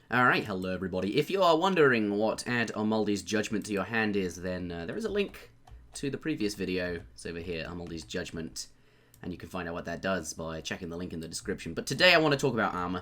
Alright, hello everybody. If you are wondering what add Armoldi's Judgment to your hand is, then there is a link to the previous video. It's over here, Armoldi's Judgment, and you can find out what that does by checking the link in the description. But today I want to talk about armor,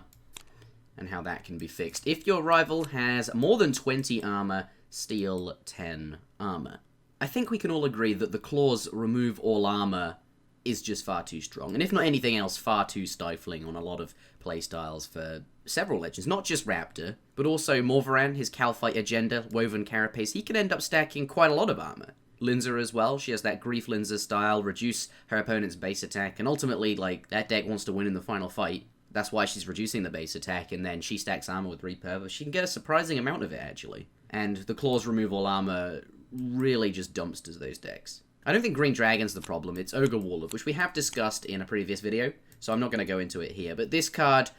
and how that can be fixed. If your rival has more than 20 armor, steal 10 armor. I think we can all agree that the clause remove all armor is just far too strong, and if not anything else, far too stifling on a lot of playstyles for several legends, not just Raptor, but also Morvaran, his Calif agenda, Woven Carapace. He can end up stacking quite a lot of armor. Linza as well, she has that Grief Linza style, reduce her opponent's base attack, and ultimately, like, that deck wants to win in the final fight. That's why she's reducing the base attack, and then she stacks armor with Repurpose. She can get a surprising amount of it, actually. And the clause remove all armor really just dumpsters those decks. I don't think Green Dragon's the problem, it's Ogre Warlord, which we have discussed in a previous video, so I'm not going to go into it here. But this card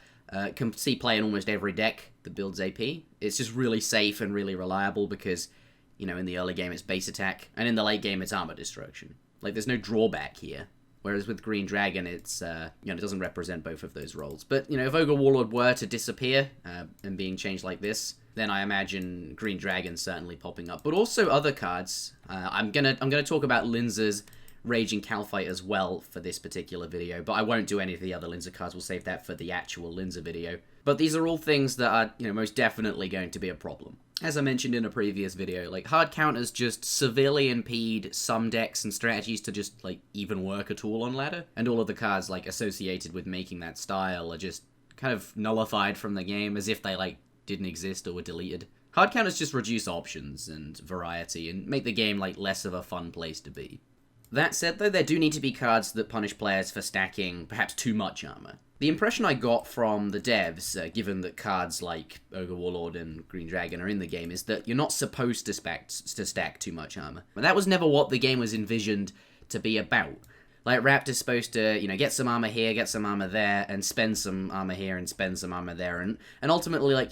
can see play in almost every deck that builds AP. It's just really safe and really reliable because, you know, in the early game it's base attack, and in the late game it's armor destruction. Like, there's no drawback here. Whereas with Green Dragon, it's, you know, it doesn't represent both of those roles. But, you know, if Ogre Warlord were to disappear and being changed like this, then I imagine Green Dragon certainly popping up. But also other cards. I'm gonna talk about Linza's Raging Calphite as well for this particular video, but I won't do any of the other Linza cards. We'll save that for the actual Linza video. But these are all things that are, you know, most definitely going to be a problem. As I mentioned in a previous video, like, hard counters just severely impede some decks and strategies to just, like, even work at all on ladder. And all of the cards, like, associated with making that style are just kind of nullified from the game as if they, like, didn't exist or were deleted. Hard counters just reduce options and variety and make the game, like, less of a fun place to be. That said, though, there do need to be cards that punish players for stacking perhaps too much armor. The impression I got from the devs, given that cards like Ogre Warlord and Green Dragon are in the game, is that you're not supposed to stack too much armor. But that was never what the game was envisioned to be about. Like, Raptor's supposed to, you know, get some armor here, get some armor there, and spend some armor here and spend some armor there, and ultimately, like,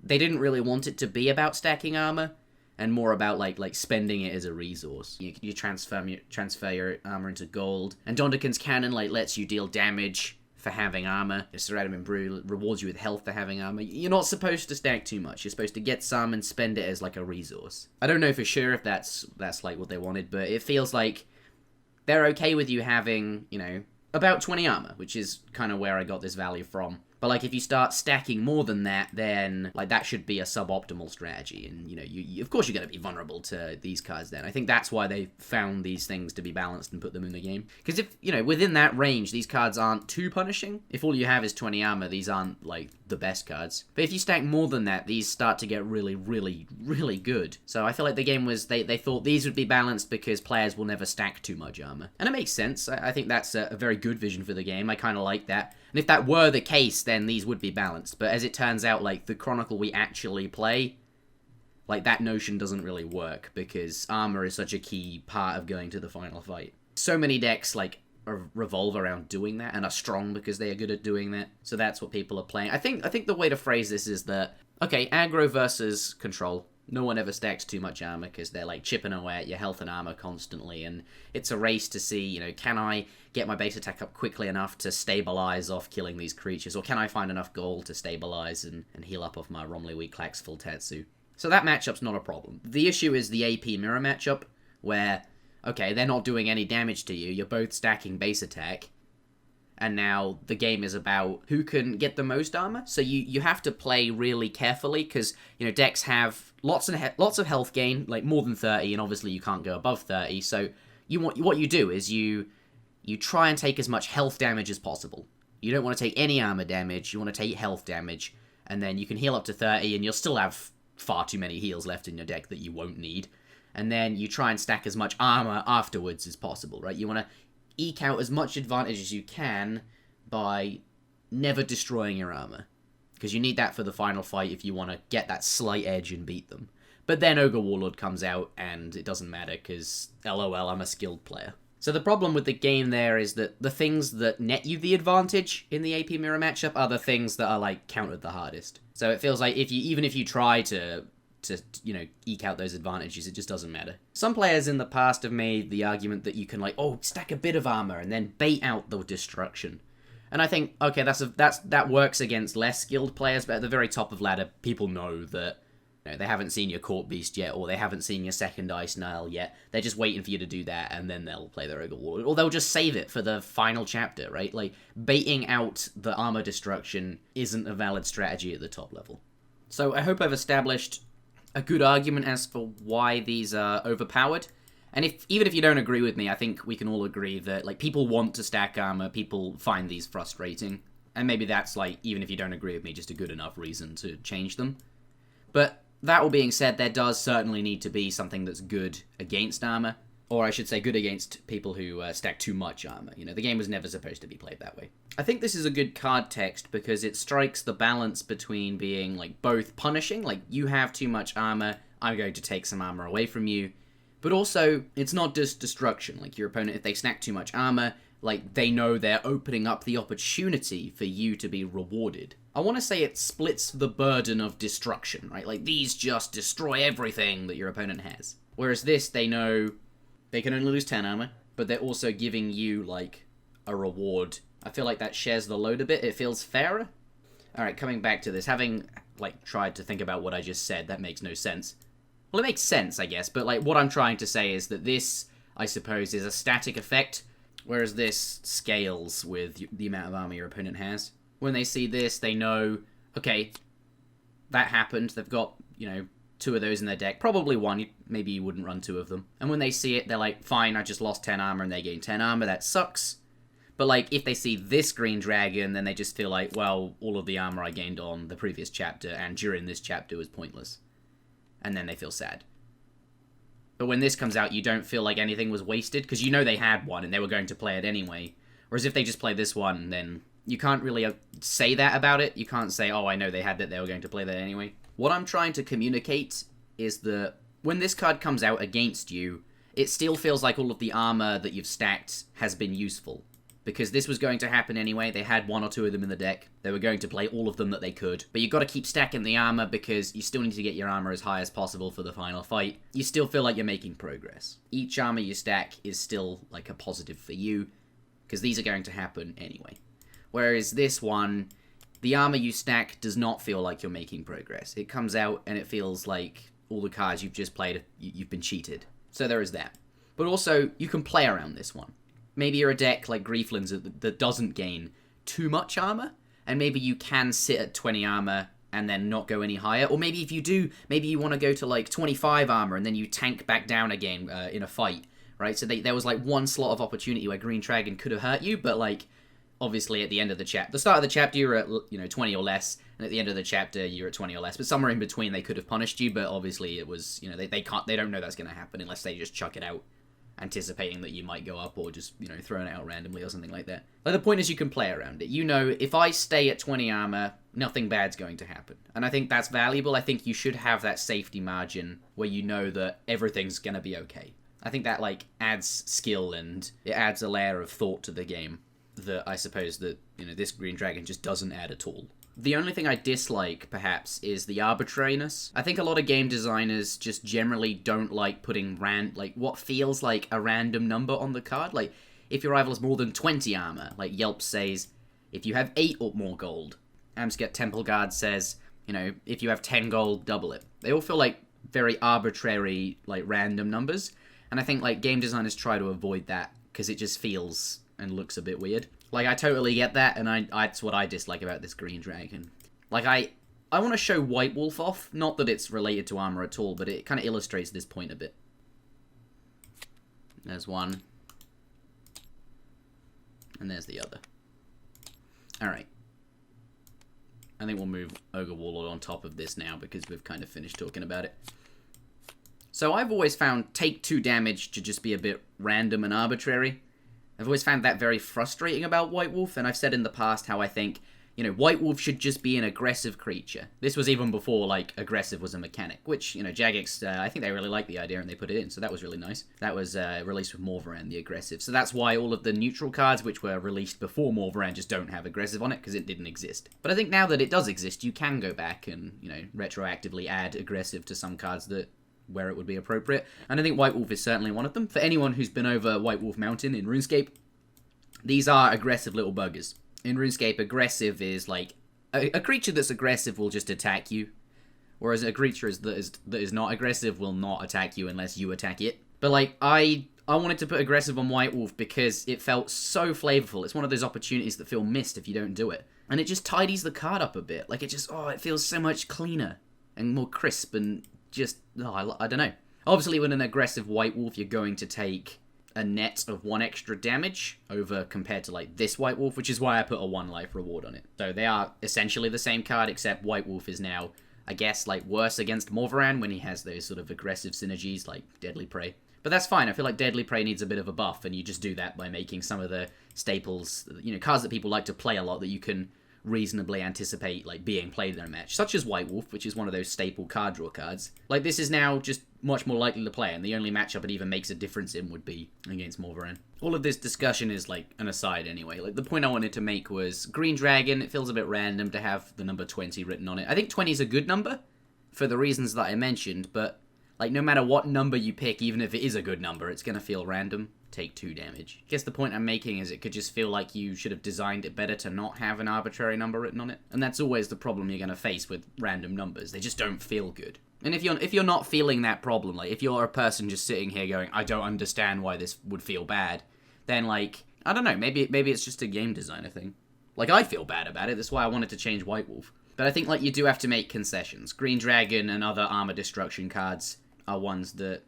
they didn't really want it to be about stacking armor, and more about, like spending it as a resource. You transfer your armor into gold, and Dondakan's Cannon, like, lets you deal damage for having armor. Ceratum Brew rewards you with health for having armor. You're not supposed to stack too much. You're supposed to get some and spend it as, like, a resource. I don't know for sure if that's like, what they wanted, but it feels like they're okay with you having, you know, about 20 armor, which is kind of where I got this value from. But, like, if you start stacking more than that, then, like, that should be a suboptimal strategy. And, you know, you of course you're going to be vulnerable to these cards then. I think that's why they found these things to be balanced and put them in the game. Because if, you know, within that range, these cards aren't too punishing. If all you have is 20 armor, these aren't, like, the best cards. But if you stack more than that, these start to get really, really, really good. So I feel like the game was, they thought these would be balanced because players will never stack too much armor. And it makes sense. I think that's a very good vision for the game. I kind of like that. And if that were the case, then these would be balanced. But as it turns out, like, the Chronicle we actually play, like, that notion doesn't really work because armor is such a key part of going to the final fight. So many decks, like, revolve around doing that and are strong because they are good at doing that. So that's what people are playing. I think the way to phrase this is that, okay, aggro versus control. No one ever stacks too much armor because they're, like, chipping away at your health and armor constantly, and it's a race to see, you know, can I get my base attack up quickly enough to stabilize off killing these creatures, or can I find enough gold to stabilize and heal up off my Romley Weak Clax Full Tetsu? So that matchup's not a problem. The issue is the AP mirror matchup, where, okay, they're not doing any damage to you, you're both stacking base attack, and now the game is about who can get the most armor. So you have to play really carefully because, you know, decks have lots of health gain, like more than 30, and obviously you can't go above 30. So what you do is you try and take as much health damage as possible. You don't want to take any armor damage. You want to take health damage, and then you can heal up to 30, and you'll still have far too many heals left in your deck that you won't need. And then you try and stack as much armor afterwards as possible, right? You want to eke out as much advantage as you can by never destroying your armor, because you need that for the final fight if you want to get that slight edge and beat them. But then Ogre Warlord comes out and it doesn't matter because LOL, I'm a skilled player. So the problem with the game there is that the things that net you the advantage in the AP mirror matchup are the things that are, like, countered the hardest. So it feels like even if you try to, you know, eke out those advantages, it just doesn't matter. Some players in the past have made the argument that you can, like, oh, stack a bit of armor and then bait out the destruction. And I think, okay, that works against less skilled players, but at the very top of ladder, people know that they haven't seen your Court Beast yet, or they haven't seen your second Ice Nile yet. They're just waiting for you to do that, and then they'll play their Ogre Warlord. Or they'll just save it for the final chapter, right? Like, baiting out the armor destruction isn't a valid strategy at the top level. So I hope I've established a good argument as for why these are overpowered. And even if you don't agree with me, I think we can all agree that, like, people want to stack armor, people find these frustrating. And maybe that's, like, even if you don't agree with me, just a good enough reason to change them. But that all being said, there does certainly need to be something that's good against armor. Or I should say good against people who stack too much armor. You know, the game was never supposed to be played that way. I think this is a good card text because it strikes the balance between being, like, both punishing, like, you have too much armor, I'm going to take some armor away from you. But also, it's not just destruction. Like, your opponent, if they stack too much armor, like, they know they're opening up the opportunity for you to be rewarded. I want to say it splits the burden of destruction, right? Like, these just destroy everything that your opponent has. Whereas this, they know they can only lose 10 armor, but they're also giving you, like, a reward. I feel like that shares the load a bit. It feels fairer. Alright, coming back to this. Having, like, tried to think about what I just said, that makes no sense. Well, it makes sense, I guess, but, like, what I'm trying to say is that this, I suppose, is a static effect, whereas this scales with the amount of armor your opponent has. When they see this, they know, okay, that happened. They've got, 2 of those in their deck. Probably 1. Maybe you wouldn't run 2 of them. And when they see it, they're like, fine, I just lost 10 armor and they gain 10 armor. That sucks. But, like, if they see this green dragon, then they just feel like, well, all of the armor I gained on the previous chapter and during this chapter was pointless. And then they feel sad. But when this comes out, you don't feel like anything was wasted, because you know they had one and they were going to play it anyway. Whereas if they just play this one, then you can't really say that about it. You can't say, oh, I know they had that, they were going to play that anyway. What I'm trying to communicate is that when this card comes out against you, it still feels like all of the armor that you've stacked has been useful. Because this was going to happen anyway. They had 1 or 2 of them in the deck. They were going to play all of them that they could. But you've got to keep stacking the armor because you still need to get your armor as high as possible for the final fight. You still feel like you're making progress. Each armor you stack is still like a positive for you, because these are going to happen anyway. Whereas this one, the armor you stack does not feel like you're making progress. It comes out and it feels like all the cards you've just played, you've been cheated. So there is that. But also, you can play around this one. Maybe you're a deck like Grieflin's that doesn't gain too much armor, and maybe you can sit at 20 armor and then not go any higher. Or maybe if you do, maybe you want to go to like 25 armor and then you tank back down again in a fight, right? So there was like one slot of opportunity where Green Dragon could have hurt you, but like obviously at the end of the chapter, the start of the chapter you were at 20 or less, and at the end of the chapter you're at 20 or less. But somewhere in between they could have punished you, but obviously it was they don't know that's going to happen unless they just chuck it out, anticipating that you might go up or just, throwing it out randomly or something like that. Like, the point is you can play around it. If I stay at 20 armor, nothing bad's going to happen. And I think that's valuable. I think you should have that safety margin where you know that everything's going to be okay. I think that, like, adds skill and it adds a layer of thought to the game that I suppose that, this Green Dragon just doesn't add at all. The only thing I dislike, perhaps, is the arbitrariness. I think a lot of game designers just generally don't like putting what feels like a random number on the card. Like, if your rival has more than 20 armor, like Yelp says, if you have 8 or more gold. Amscat Temple Guard says, if you have 10 gold, double it. They all feel like very arbitrary, like, random numbers. And I think, like, game designers try to avoid that because it just feels and looks a bit weird. Like, I totally get that, and that's what I dislike about this Green Dragon. Like, I want to show White Wolf off, not that it's related to armor at all, but it kind of illustrates this point a bit. There's one. And there's the other. Alright. I think we'll move Ogre Warlord on top of this now, because we've kind of finished talking about it. So I've always found take 2 damage to just be a bit random and arbitrary. I've always found that very frustrating about White Wolf, and I've said in the past how I think, White Wolf should just be an aggressive creature. This was even before, like, aggressive was a mechanic, which, Jagex, I think they really liked the idea and they put it in, so that was really nice. That was released with Morvaran, the aggressive. So that's why all of the neutral cards, which were released before Morvaran, just don't have aggressive on it, because it didn't exist. But I think now that it does exist, you can go back and, retroactively add aggressive to some cards where it would be appropriate, and I think White Wolf is certainly one of them. For anyone who's been over White Wolf Mountain in RuneScape, these are aggressive little buggers. In RuneScape, aggressive is like a creature that's aggressive will just attack you, whereas a creature that is not aggressive will not attack you unless you attack it. But like I wanted to put aggressive on White Wolf because it felt so flavorful. It's one of those opportunities that feel missed if you don't do it, and it just tidies the card up a bit. Like it feels so much cleaner and more crisp and just I don't know. Obviously, with an aggressive White Wolf, you're going to take a net of 1 extra damage over compared to like this White Wolf, which is why I put a 1 life reward on it. So they are essentially the same card, except White Wolf is now, I guess, like worse against Morvaran when he has those sort of aggressive synergies like Deadly Prey. But that's fine. I feel like Deadly Prey needs a bit of a buff, and you just do that by making some of the staples, cards that people like to play a lot that you can reasonably anticipate like being played in a match, such as White Wolf, which is one of those staple card draw cards. Like this is now just much more likely to play, and the only matchup it even makes a difference in would be against Morvaran. All of this discussion is like an aside anyway. Like the point I wanted to make was Green Dragon, it feels a bit random to have the number 20 written on it. I think 20 is a good number for the reasons that I mentioned, but like no matter what number you pick, even if it is a good number, it's gonna feel random. Take 2 damage. I guess the point I'm making is it could just feel like you should have designed it better to not have an arbitrary number written on it. And that's always the problem you're going to face with random numbers. They just don't feel good. And if you're not feeling that problem, like if you're a person just sitting here going, I don't understand why this would feel bad, then like, I don't know, maybe it's just a game designer thing. Like I feel bad about it, that's why I wanted to change White Wolf. But I think like you do have to make concessions. Green Dragon and other armor destruction cards are ones that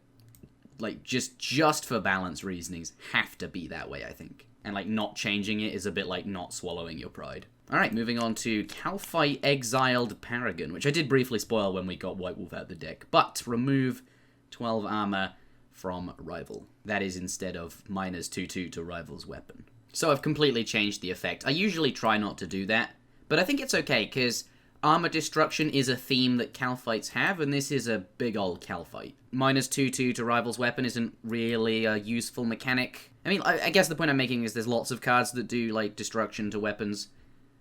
like just for balance reasonings have to be that way, I think. And like not changing it is a bit like not swallowing your pride. Alright, moving on to Calif Exiled Paragon, which I did briefly spoil when we got White Wolf out of the deck. But remove 12 armor from Rival. That is instead of -2/2 to Rival's weapon. So I've completely changed the effect. I usually try not to do that, but I think it's okay because armor destruction is a theme that Calfites have, and this is a big old Calfite. -2/2 to Rival's weapon isn't really a useful mechanic. I mean, I guess the point I'm making is there's lots of cards that do, like, destruction to weapons,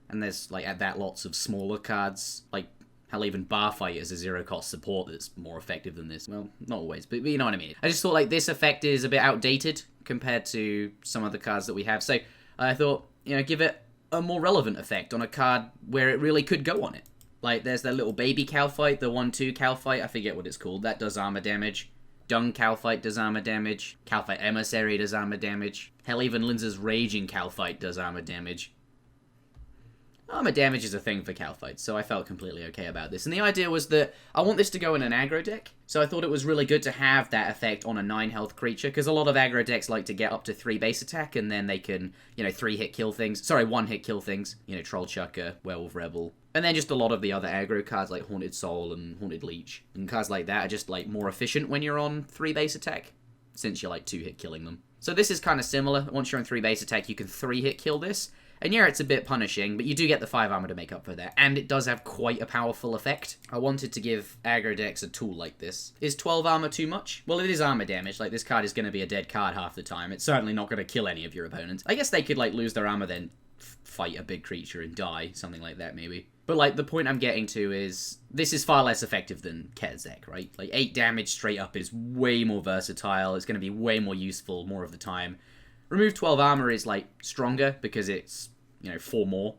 and there's, like, at that, lots of smaller cards, like, hell, even Bar Fight is a 0-cost support that's more effective than this. Well, not always, but you know what I mean. I just thought, like, this effect is a bit outdated compared to some of the cards that we have, so I thought, give it a more relevant effect on a card where it really could go on it. Like, there's that little baby Calfite, the 1/2 Calfite, I forget what it's called, that does armor damage. Dung Calfite does armor damage. Calfite Emissary does armor damage. Hell, even Linza's Raging Calfite does armor damage. Armor damage is a thing for Calfites, so I felt completely okay about this. And the idea was that I want this to go in an aggro deck, so I thought it was really good to have that effect on a 9 health creature, because a lot of aggro decks like to get up to 3 base attack, and then they can, 3-hit kill things. Sorry, 1-hit kill things. Troll Chucker, Werewolf Rebel. And then just a lot of the other aggro cards like Haunted Soul and Haunted Leech. And cards like that are just like more efficient when you're on 3 base attack, since you're like 2-hit killing them. So this is kind of similar. Once you're on 3 base attack, you can 3-hit kill this. And yeah, it's a bit punishing, but you do get the 5 armor to make up for that, and it does have quite a powerful effect. I wanted to give aggro decks a tool like this. Is 12 armor too much? Well, it is armor damage. Like, this card is going to be a dead card half the time. It's certainly not going to kill any of your opponents. I guess they could, like, lose their armor, then fight a big creature and die. Something like that, maybe. But, like, the point I'm getting to is, this is far less effective than Kezek, right? Like, 8 damage straight up is way more versatile. It's going to be way more useful more of the time. Remove 12 armor is, like, stronger because it's, 4 more.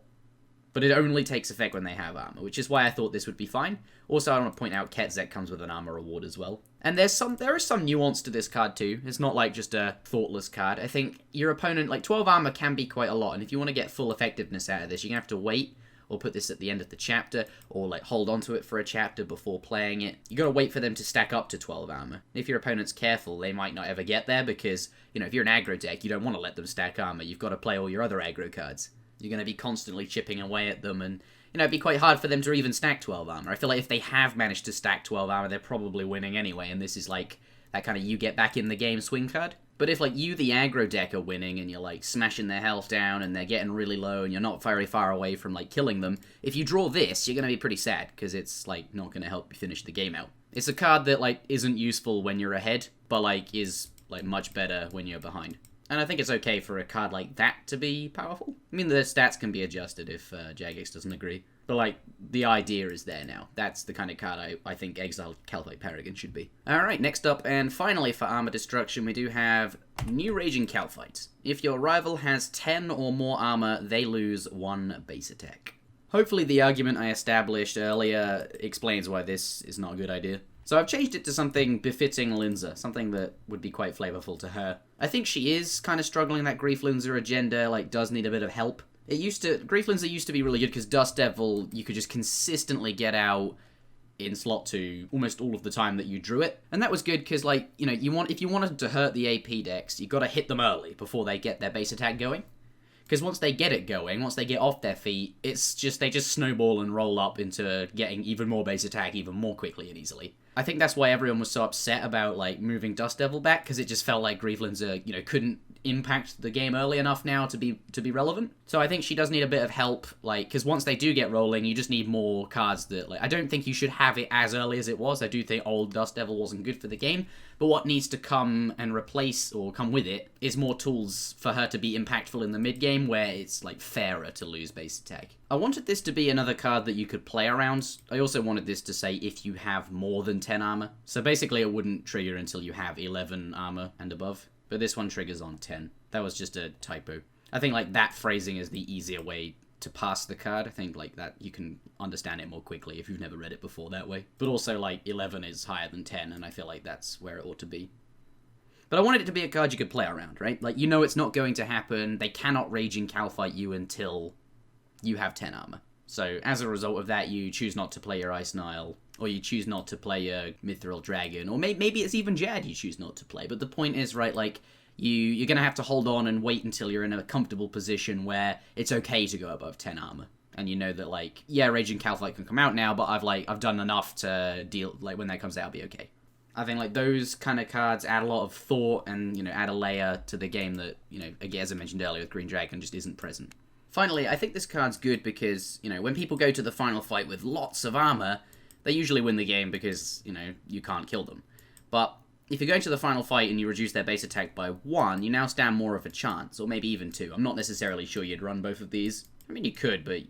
But it only takes effect when they have armor, which is why I thought this would be fine. Also, I want to point out Ketzek comes with an armor reward as well. And there is some nuance to this card too. It's not like just a thoughtless card. I think your opponent, like 12 armor can be quite a lot, and if you want to get full effectiveness out of this, you're going to have to wait, or put this at the end of the chapter, or like hold onto it for a chapter before playing it. You got to wait for them to stack up to 12 armor. If your opponent's careful, they might not ever get there, because, if you're an aggro deck, you don't want to let them stack armor. You've got to play all your other aggro cards. You're going to be constantly chipping away at them, and, it'd be quite hard for them to even stack 12 armor. I feel like if they have managed to stack 12 armor, they're probably winning anyway, and this is like that kind of you get back in the game swing card. But if, like, you, the aggro deck, are winning, and you're, like, smashing their health down, and they're getting really low, and you're not very far away from, like, killing them, if you draw this, you're going to be pretty sad, because it's, like, not going to help you finish the game out. It's a card that, like, isn't useful when you're ahead, but, like, is, like, much better when you're behind. And I think it's okay for a card like that to be powerful. I mean, the stats can be adjusted if Jagex doesn't agree. But, like, the idea is there now. That's the kind of card I think Exiled Calif Paragon should be. Alright, next up, and finally for Armor Destruction, we do have New Raging Calfites. If your rival has 10 or more armor, they lose 1 base attack. Hopefully the argument I established earlier explains why this is not a good idea. So I've changed it to something befitting Linza, something that would be quite flavorful to her. I think she is kind of struggling that Grief Linza agenda, like, does need a bit of help. Grief Linza used to be really good because Dust Devil, you could just consistently get out in slot 2 almost all of the time that you drew it. And that was good because, like, you know, if you wanted to hurt the AP decks, you got to hit them early before they get their base attack going. Because once they get it going, once they get off their feet, they just snowball and roll up into getting even more base attack even more quickly and easily. I think that's why everyone was so upset about, like, moving Dust Devil back, because it just felt like Grief Linza, you know, couldn't impact the game early enough now to be relevant. So I think she does need a bit of help, like, because once they do get rolling, you just need more cards that, like, I don't think you should have it as early as it was. I do think old Dust Devil wasn't good for the game, but what needs to come and replace, or come with it, is more tools for her to be impactful in the mid-game, where it's, like, fairer to lose base attack. I wanted this to be another card that you could play around. I also wanted this to say if you have more than 10 armor. So basically it wouldn't trigger until you have 11 armor and above. But this one triggers on 10. That was just a typo. I think, like, that phrasing is the easier way to pass the card. I think, like, that you can understand it more quickly if you've never read it before that way. But also, like, 11 is higher than 10, and I feel like that's where it ought to be. But I wanted it to be a card you could play around, right? Like, you know it's not going to happen. They cannot Raging Calfight you until you have 10 armor. So, as a result of that, you choose not to play your Ice Nile, or you choose not to play your Mithril Dragon, or maybe it's even Jad you choose not to play. But the point is, right, like, you're going to have to hold on and wait until you're in a comfortable position where it's okay to go above 10 armor. And you know that, like, yeah, Raging Calfight can come out now, but I've done enough to deal, like, when that comes out, I'll be okay. I think, like, those kind of cards add a lot of thought and, you know, add a layer to the game that, you know, again, as I mentioned earlier with Green Dragon, just isn't present. Finally, I think this card's good because, you know, when people go to the final fight with lots of armor, they usually win the game because, you know, you can't kill them. But if you're going to the final fight and you reduce their base attack by 1, you now stand more of a chance, or maybe even 2. I'm not necessarily sure you'd run both of these. I mean, you could, but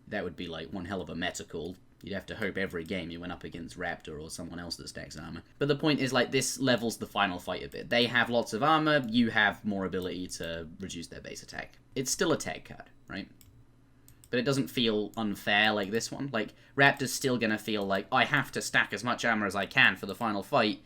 that would be, like, one hell of a meta call. You'd have to hope every game you went up against Raptor or someone else that stacks armor. But the point is, like, this levels the final fight a bit. They have lots of armor, you have more ability to reduce their base attack. It's still a tag card, right? But it doesn't feel unfair like this one. Like, Raptor's still gonna feel like, I have to stack as much armor as I can for the final fight.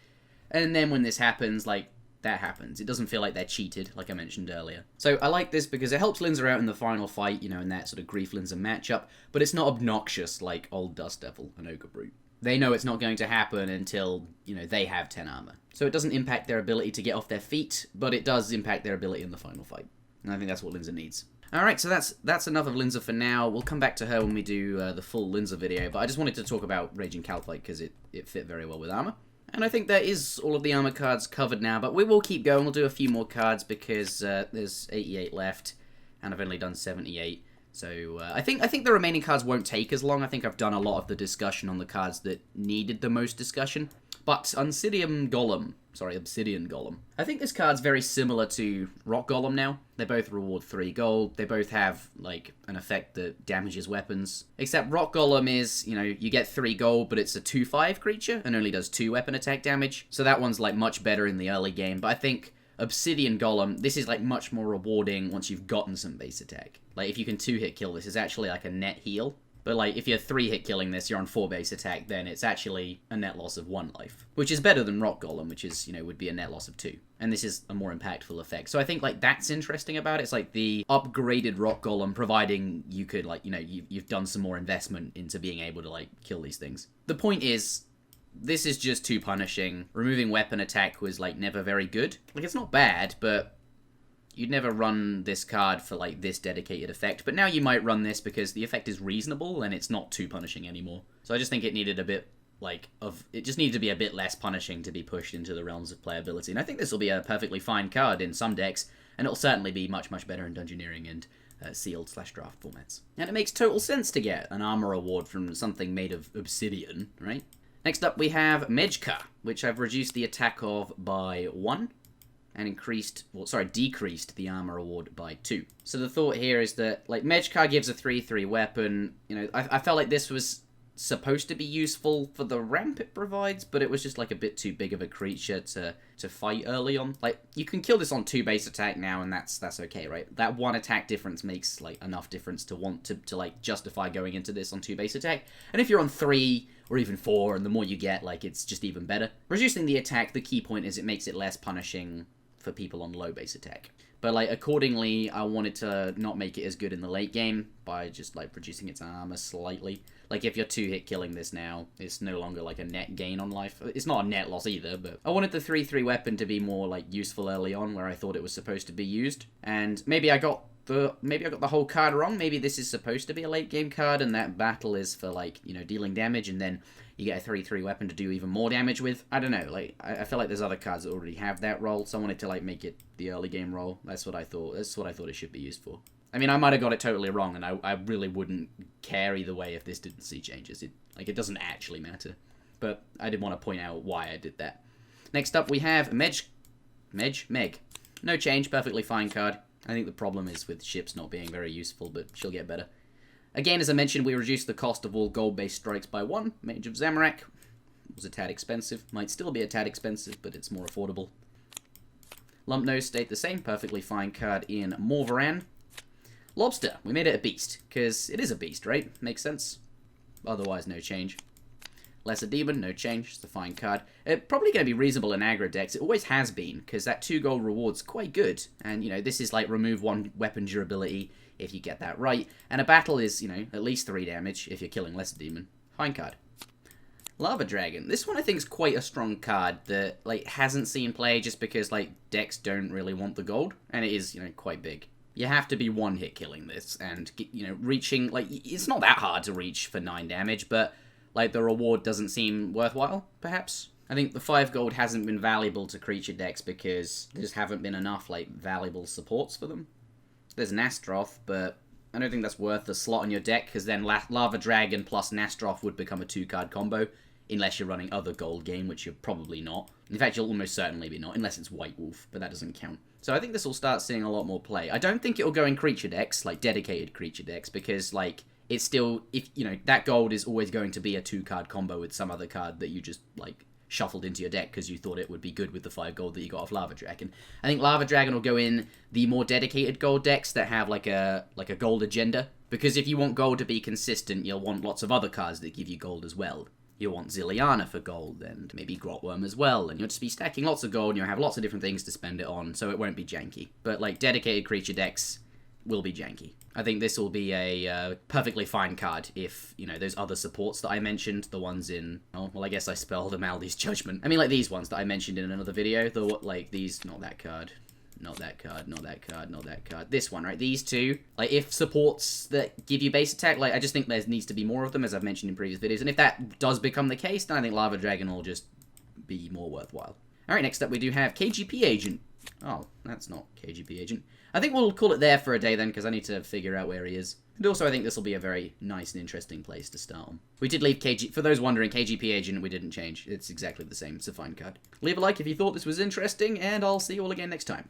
And then when this happens, like, that happens. It doesn't feel like they're cheated, like I mentioned earlier. So I like this because it helps Linza out in the final fight, you know, in that sort of Grief Linza matchup, but it's not obnoxious like old Dust Devil and Ogre Brute. They know it's not going to happen until, you know, they have 10 armor. So it doesn't impact their ability to get off their feet, but it does impact their ability in the final fight. And I think that's what Linza needs. Alright, so that's enough of Linza for now. We'll come back to her when we do the full Linza video, but I just wanted to talk about Raging Calfight because it fit very well with armor. And I think that is all of the armor cards covered now, but we will keep going. We'll do a few more cards because there's 88 left, and I've only done 78. So I think the remaining cards won't take as long. I think I've done a lot of the discussion on the cards that needed the most discussion. But Obsidian Golem. I think this card's very similar to Rock Golem now. They both reward 3 gold. They both have, like, an effect that damages weapons. Except Rock Golem is, you know, you get 3 gold, but it's a 2/5 creature and only does 2 weapon attack damage. So that one's, like, much better in the early game. But I think Obsidian Golem, this is, like, much more rewarding once you've gotten some base attack. Like, if you can 2-hit kill this, it's actually, like, a net heal. But, like, if you're 3-hit killing this, you're on 4 base attack, then it's actually a net loss of 1 life. Which is better than Rock Golem, which is, you know, would be a net loss of 2. And this is a more impactful effect. So I think, like, that's interesting about it. It's like the upgraded Rock Golem, providing you could, like, you know, you've done some more investment into being able to, like, kill these things. The point is, this is just too punishing. Removing weapon attack was, like, never very good. Like, it's not bad, but you'd never run this card for, like, this dedicated effect, but now you might run this because the effect is reasonable and it's not too punishing anymore. So I just think it needed a bit, like, it just needed to be a bit less punishing to be pushed into the realms of playability. And I think this will be a perfectly fine card in some decks, and it'll certainly be much, much better in Dungeoneering and sealed/draft formats. And it makes total sense to get an armor award from something made of obsidian, right? Next up we have Mejka, which I've reduced the attack of by 1. and decreased the armor award by 2. So the thought here is that, like, Medjkar gives a 3/3 weapon. You know, I felt like this was supposed to be useful for the ramp it provides, but it was just like a bit too big of a creature to fight early on. Like, you can kill this on 2 base attack now, and that's okay, right? That 1 attack difference makes like enough difference to want to like justify going into this on 2 base attack. And if you're on 3 or even 4, and the more you get, like, it's just even better. Reducing the attack, the key point is it makes it less punishing for people on low base attack. But, like, accordingly, I wanted to not make it as good in the late game by just, like, reducing its armor slightly. Like, if you're 2-hit killing this now, it's no longer, like, a net gain on life. It's not a net loss either, but I wanted the 3/3 weapon to be more, like, useful early on, where I thought it was supposed to be used. And maybe I got the whole card wrong. Maybe this is supposed to be a late game card, and that battle is for, like, you know, dealing damage, and then you get a 3/3 weapon to do even more damage with. I don't know, like, I feel like there's other cards that already have that role, so I wanted to, like, make it the early game role. That's what I thought it should be used for. I mean, I might have got it totally wrong, and I really wouldn't care either way if this didn't see changes. It doesn't actually matter. But I did want to point out why I did that. Next up, we have Meg. No change, perfectly fine card. I think the problem is with ships not being very useful, but she'll get better. Again, as I mentioned, we reduced the cost of all gold-based strikes by 1. Mage of Zamorak was a tad expensive. Might still be a tad expensive, but it's more affordable. Lump Nose stayed the same, perfectly fine card in Morvaran. Lobster, we made it a beast, because it is a beast, right? Makes sense. Otherwise, no change. Lesser Demon, no change, it's a fine card. It's probably going to be reasonable in aggro decks. It always has been, because that 2 gold reward's quite good. And, you know, this is like remove 1 weapon durability if you get that right. And a battle is, you know, at least 3 damage if you're killing Lesser Demon. Fine card. Lava Dragon. This one I think is quite a strong card that, like, hasn't seen play just because, like, decks don't really want the gold. And it is, you know, quite big. You have to be 1-hit killing this, and, you know, reaching, like, it's not that hard to reach for 9 damage, but, like, the reward doesn't seem worthwhile, perhaps? I think the 5 gold hasn't been valuable to creature decks because there just haven't been enough, like, valuable supports for them. There's Nastroth, but I don't think that's worth the slot on your deck, because then Lava Dragon plus Nastroth would become a 2-card combo, unless you're running other gold game, which you're probably not. In fact, you'll almost certainly be not, unless it's White Wolf, but that doesn't count. So I think this will start seeing a lot more play. I don't think it'll go in creature decks, like dedicated creature decks, because, like, it's still, if you know, that gold is always going to be a 2-card combo with some other card that you just, like, shuffled into your deck because you thought it would be good with the 5 gold that you got off Lava Dragon. I think Lava Dragon will go in the more dedicated gold decks that have, like a gold agenda, because if you want gold to be consistent, you'll want lots of other cards that give you gold as well. You'll want Zilliana for gold, and maybe Grotworm as well, and you'll just be stacking lots of gold, and you'll have lots of different things to spend it on, so it won't be janky. But, like, dedicated creature decks will be janky. I think this will be a perfectly fine card if, you know, those other supports that I mentioned, the ones in, oh, well, I guess I spelled Amaldi's Judgment. I mean, like, these ones that I mentioned in another video, like, these, not that card. Not that card, not that card, not that card. This one, right? These two. Like, if supports that give you base attack, like, I just think there needs to be more of them, as I've mentioned in previous videos. And if that does become the case, then I think Lava Dragon will just be more worthwhile. Alright, next up we do have KGP Agent. Oh, that's not KGP Agent. I think we'll call it there for a day then, because I need to figure out where he is. And also I think this will be a very nice and interesting place to start on. We did leave for those wondering, KGP Agent we didn't change. It's exactly the same. It's a fine card. Leave a like if you thought this was interesting, and I'll see you all again next time.